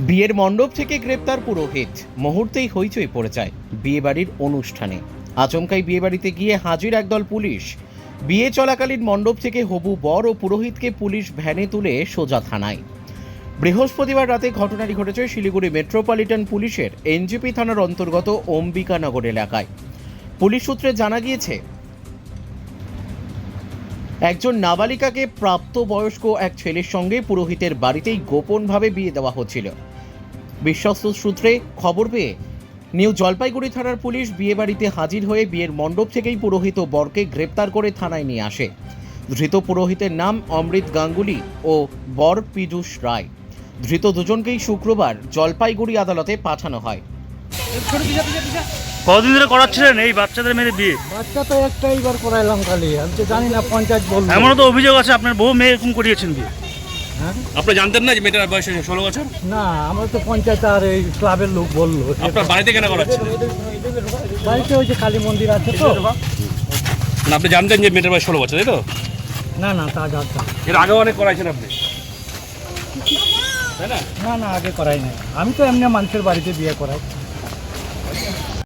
বিয়ের মণ্ডপ থেকে গ্রেপ্তার পুরোহিত, মুহূর্তেই হইচই পড়ে যায় বিয়েবাড়ির অনুষ্ঠানে। আচমকাই বিয়েবাড়িতে গিয়ে হাজির একদল পুলিশ। বিয়ে চলাকালীন মণ্ডপ থেকে হবু বর ও পুরোহিতকে পুলিশ ভ্যানে তুলে সোজা থানায়। বৃহস্পতিবার রাতে ঘটনাটি ঘটেছে শিলিগুড়ি মেট্রোপলিটন পুলিশের এনজিপি থানার অন্তর্গত অম্বিকানগর এলাকায়। পুলিশ সূত্রে জানা গিয়েছে, একজন নাবালিকাকে প্রাপ্তবয়স্ক এক ছেলের সঙ্গে পুরোহিতের বাড়িতেই গোপনভাবে বিয়ে দেওয়া হচ্ছিল। বিশ্বস্ত সূত্রে খবর পেয়ে নিউ জলপাইগুড়ি থানার পুলিশ বিয়েবাড়িতে হাজির হয়ে বিয়ের মণ্ডপ থেকেই পুরোহিত ও বরকে গ্রেপ্তার করে থানায় নিয়ে আসে। ধৃত পুরোহিতের নাম অমৃত গাঙ্গুলি ও বর পীযূষ রায়। ধৃত দুজনকেই শুক্রবার জলপাইগুড়ি আদালতে পাঠানো হয়। কতদিন ধরে করাচ্ছিলেন এই বাচ্চাদের মেয়েদের বিয়ে? বাচ্চা তো একটাই বার করাইলাম খালি, আমি তো জানি না, পঞ্চায়েত বলবো। এমনও তো অভিযোগ আছে আপনার বউ মেয়ে এরকম করিয়েছেন বিয়ে। হ্যাঁ, আপনি জানতেন না যে মেয়েটার বয়স 16 বছর? না, আমার তো পঞ্চায়েত আর এই ক্লাবের লোক বললো। আপনার বাড়িতে কেন করাচ্ছেন? বাড়িতে ওই যে কালী মন্দির আছে তো। না, আপনি জানতেন যে মেয়েটার বয়স 16 বছর, তাই তো? না না, তা জানতাম এর আগে অনেক করাইছেন আপনি, তাই না? না, না, আগে করাই নাই। আমি তো এমনি মানুষের বাড়িতে বিয়ে করাই।